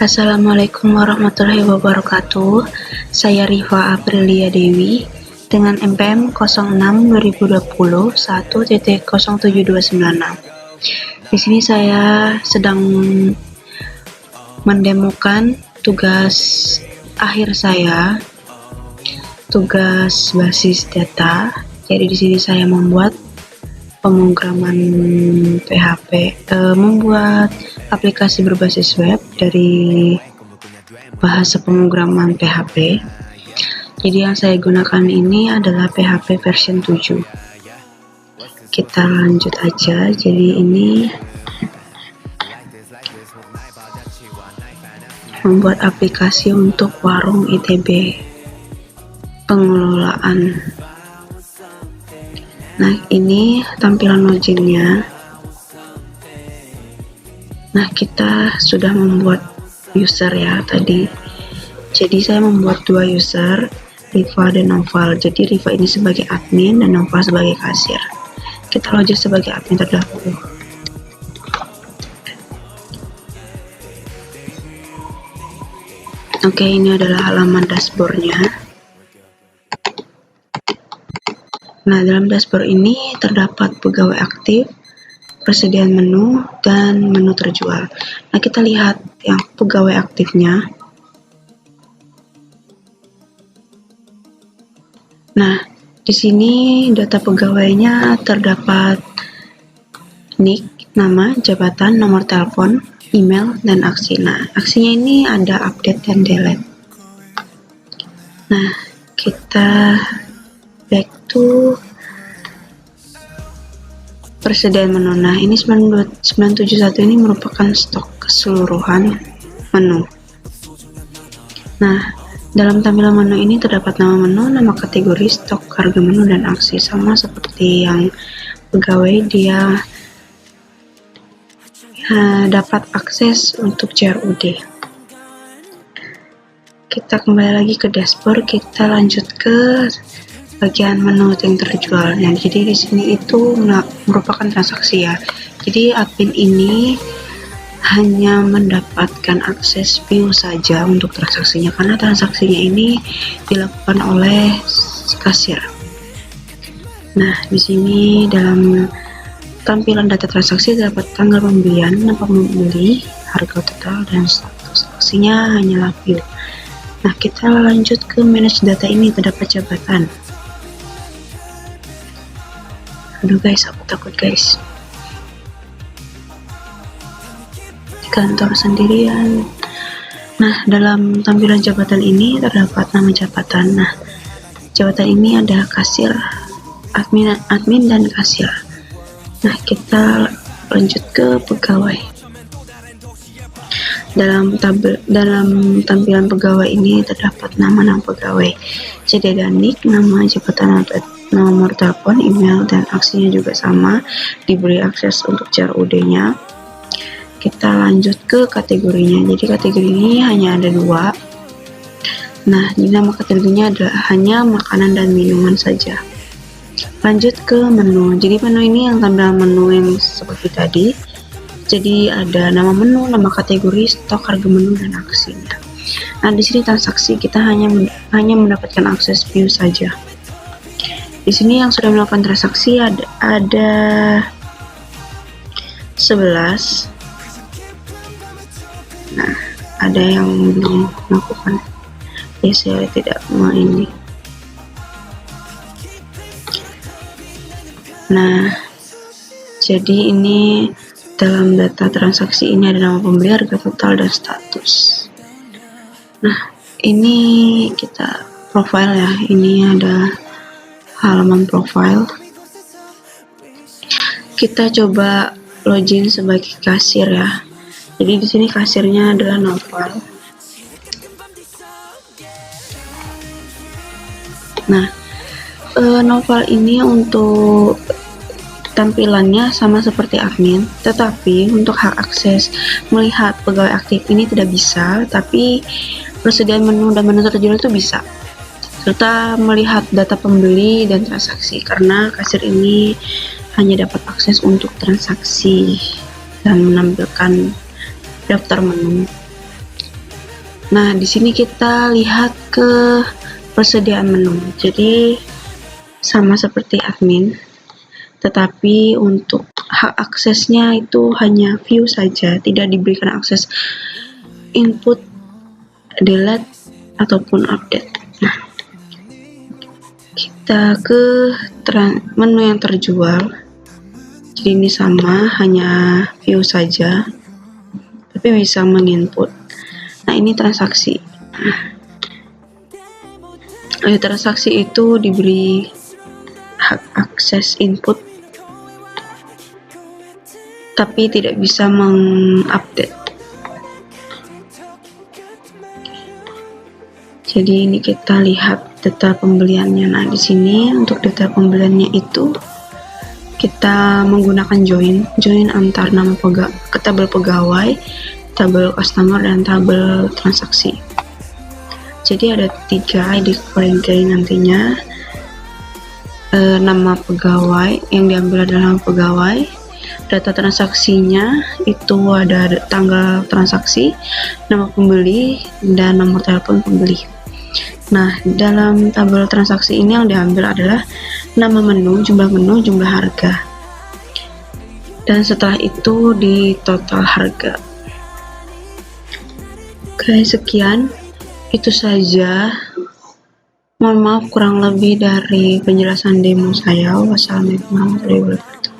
Assalamualaikum warahmatullahi wabarakatuh. Saya Rifa Aprilia Dewi dengan NPM 06 2020 1.07296. Di sini saya sedang mendemokan tugas akhir saya, tugas basis data. Jadi di sini saya membuat pemrograman PHP, membuat aplikasi berbasis web dari bahasa pemrograman PHP. Jadi yang saya gunakan ini adalah PHP version 7. Kita lanjut aja. Jadi ini membuat aplikasi untuk warung ITB pengelolaan. Nah, ini tampilan loginnya. Nah, kita sudah membuat user ya tadi. Jadi saya membuat dua user, Rifa dan Noval. Jadi Rifa ini sebagai admin dan Noval sebagai kasir. Kita login sebagai admin terdahulu. Oke, ini adalah halaman dashboardnya. Nah, dalam dashboard ini terdapat pegawai aktif, persediaan menu, dan menu terjual. Nah, kita lihat yang pegawai aktifnya. Nah, di sini data pegawainya terdapat nick, nama, jabatan, nomor telepon, email, dan aksi. Nah, aksinya ini ada update dan delete. Nah, kita back to persediaan menu. Nah, ini 971 ini merupakan stok keseluruhan menu. Nah, dalam tampilan menu ini terdapat nama menu, nama kategori, stok, harga menu, dan aksi. Sama seperti yang pegawai, dia dapat akses untuk CRUD. Kita kembali lagi ke dashboard, kita lanjut ke bagian menu yang terjual. Nah, jadi di sini itu merupakan transaksi ya. Jadi admin ini hanya mendapatkan akses view saja untuk transaksinya, karena transaksinya ini dilakukan oleh kasir. Nah, di sini dalam tampilan data transaksi terdapat tanggal pembelian, nama pembeli, harga total, dan status. Aksinya hanyalah view. Nah, kita lanjut ke manage data. Ini terdapat jabatan. Aduh guys, aku takut guys. Di kantor sendirian. Nah, dalam tampilan jabatan ini terdapat nama jabatan. Nah, jabatan ini ada kasir, admin dan kasir. Nah, kita lanjut ke pegawai. Dalam tampilan pegawai ini terdapat nama pegawai. Jadi ada nick, nama, jabatan, nomor telepon, email, dan aksinya juga sama, diberi akses untuk CRUD-nya. Kita lanjut ke kategorinya. Jadi kategori ini hanya ada dua. Nah, ini nama kategorinya adalah hanya makanan dan minuman saja. Lanjut ke menu. Jadi menu ini yang tampilan menu yang seperti tadi. Jadi ada nama menu, nama kategori, stok, harga menu, dan aksinya. Nah, di sini transaksi kita hanya mendapatkan akses view saja. Di sini yang sudah melakukan transaksi ada 11. Nah, ada yang belum melakukan. Ya, saya tidak mau ini. Nah, jadi ini dalam data transaksi ini ada nama pembeli, harga total, dan status. Nah, ini kita profile ya. Ini ada halaman profile. Kita coba login sebagai kasir ya. Jadi di sini kasirnya adalah Noval. Nah, Noval ini untuk tampilannya sama seperti admin, tetapi untuk hak akses melihat pegawai aktif ini tidak bisa, tapi persediaan menu dan menu terjual itu bisa, serta melihat data pembeli dan transaksi, karena kasir ini hanya dapat akses untuk transaksi dan menampilkan daftar menu. Nah, di sini kita lihat ke persediaan menu. Jadi sama seperti admin, tetapi untuk hak aksesnya itu hanya view saja, tidak diberikan akses input, delete, ataupun update. Nah, kita ke menu yang terjual. Jadi ini sama, hanya view saja, tapi bisa menginput. Nah, ini transaksi. Transaksi itu diberi hak akses input, tapi tidak bisa mengupdate. Jadi ini kita lihat data pembeliannya. Nah, di sini untuk data pembeliannya itu kita menggunakan join antar nama ke tabel pegawai, tabel customer, dan tabel transaksi. Jadi ada 3 ID query nantinya. Nama pegawai yang diambil adalah nama pegawai, data transaksinya itu ada tanggal transaksi, nama pembeli, dan nomor telepon pembeli. Nah, dalam tabel transaksi ini yang diambil adalah nama menu, jumlah harga, dan setelah itu di total harga. Oke, sekian, itu saja. Mohon maaf kurang lebih dari penjelasan demo saya. Wassalamualaikum warahmatullahi wabarakatuh.